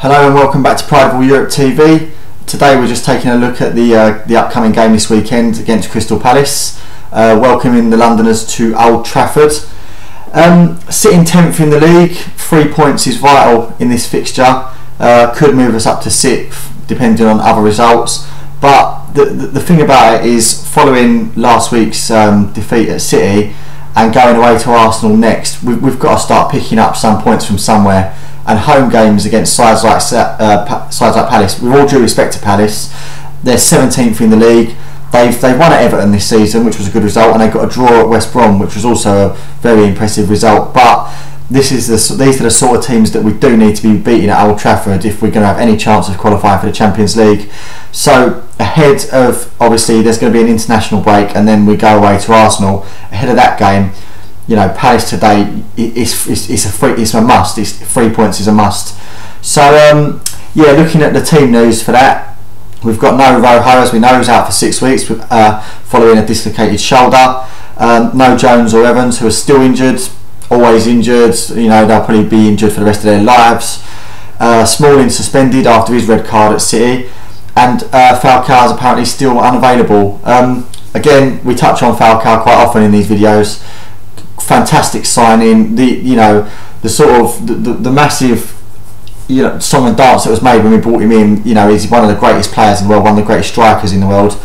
Hello and welcome back to Pride of All Europe TV. Today we're just taking a look at the upcoming game this weekend against Crystal Palace, welcoming the Londoners to Old Trafford. Sitting 10th in the league, 3 points is vital in this fixture. Could move us up to 6th depending on other results, but the thing about it is, following last week's defeat at City and going away to Arsenal next, we've got to start picking up some points from somewhere. And home games against sides like Palace, with all due respect to Palace, they're 17th in the league. They've won at Everton this season, which was a good result, and they got a draw at West Brom, which was also a very impressive result. But these are the sort of teams that we do need to be beating at Old Trafford if we're going to have any chance of qualifying for the Champions League. So ahead of, obviously, there's going to be an international break, and then we go away to Arsenal. Ahead of that game, you know, Palace today it's a must. 3 points is a must. So yeah, looking at the team news for that, we've got no Rojo, as we know, who's out for 6 weeks following a dislocated shoulder. No Jones or Evans, who are still injured, always injured. You know, they'll probably be injured for the rest of their lives. Smalling suspended after his red card at City, and Falcao is apparently still unavailable. Again, we touch on Falcao quite often in these videos. Fantastic signing. The massive song and dance that was made when we brought him in. You know, he's one of the greatest players in the world, one of the greatest strikers in the world,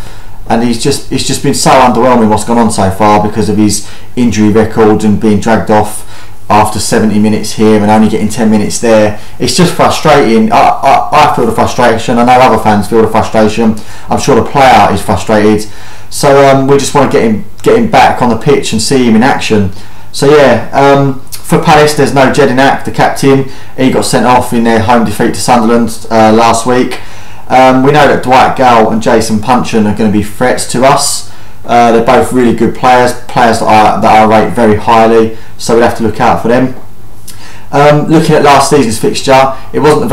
and it's just been so underwhelming what's gone on so far because of his injury record and being dragged off after 70 minutes here and only getting 10 minutes there. It's just frustrating. I feel the frustration. I know other fans feel the frustration. I'm sure the player is frustrated. So we just want to get him back on the pitch and see him in action. So yeah, for Palace, there's no Jedinak, the captain. He got sent off in their home defeat to Sunderland last week. We know that Dwight Gale and Jason Puncheon are going to be threats to us. They're both really good players that I rate very highly, so we'll have to look out for them. Looking at last season's fixture, it wasn't a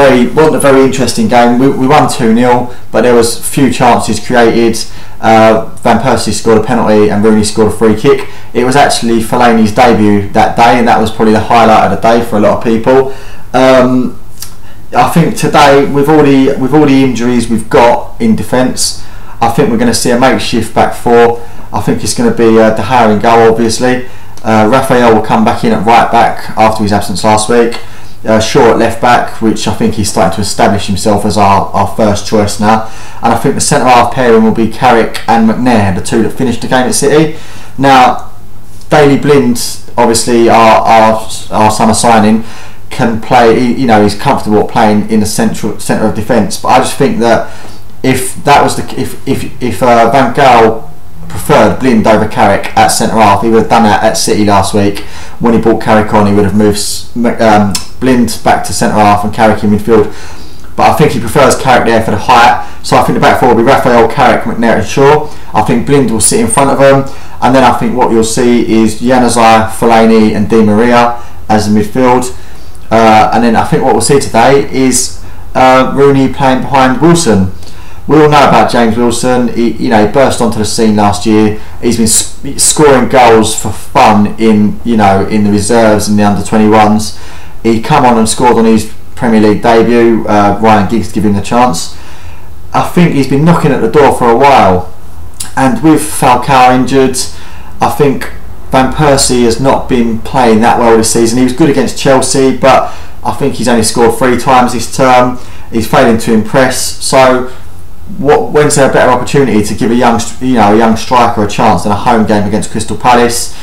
very interesting game. We won 2-0, but there was few chances created. Van Persie scored a penalty and Rooney scored a free kick. It was actually Fellaini's debut that day, and that was probably the highlight of the day for a lot of people. I think today, with all the injuries we've got in defence, I think we're going to see a makeshift back four. I think it's going to be De Gea in goal, obviously. Raphael will come back in at right back after his absence last week. Shaw at left back, which I think he's starting to establish himself as our first choice now. And I think the centre half pairing will be Carrick and McNair, the two that finished the game at City. Now, Daley Blind, obviously our summer signing, can play. You know, he's comfortable playing in the centre of defence. But I just think that if Van Gaal preferred Blind over Carrick at centre half, he would have done that at City last week. When he brought Carrick on, he would have moved Blind back to centre half and Carrick in midfield. But I think he prefers Carrick there for the height. So I think the back four will be Raphael, Carrick, McNair and Shaw. I think Blind will sit in front of them, and then I think what you'll see is Januzaj, Fellaini and Di Maria as the midfield. And then I think what we'll see today is Rooney playing behind Wilson. We all know about James Wilson. He burst onto the scene last year. He's been scoring goals for fun in the reserves and the under-21s. He come on and scored on his Premier League debut. Ryan Giggs gave him the chance. I think he's been knocking at the door for a while, and with Falcao injured, I think Van Persie has not been playing that well this season. He was good against Chelsea, but I think he's only scored 3 times this term. He's failing to impress. So when's there a better opportunity to give a young striker a chance than a home game against Crystal Palace?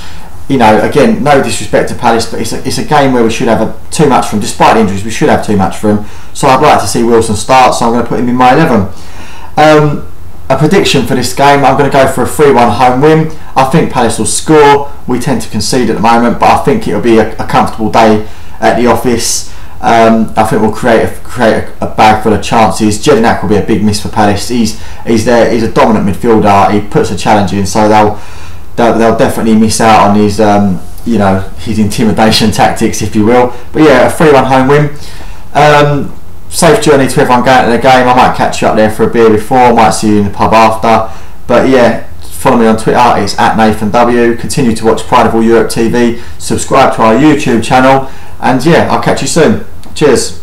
You know, again, no disrespect to Palace, but it's a game where we should have too much from. Despite injuries, we should have too much from. So I'd like to see Wilson start. So I'm going to put him in my 11. A prediction for this game, I'm going to go for a 3-1 home win. I think Palace will score. We tend to concede at the moment, but I think it'll be a comfortable day at the office. I think we'll create a bag full of chances. Jedinak will be a big miss for Palace. He's a dominant midfielder. He puts a challenge in, so they'll definitely miss out on his his intimidation tactics, if you will. But yeah, a 3-1 home win. Safe journey to everyone going to the game. I might catch you up there for a beer before. I might see you in the pub after. But yeah, follow me on Twitter. It's @NathanW. Continue to watch Pride of All Europe TV. Subscribe to our YouTube channel. And yeah, I'll catch you soon. Cheers.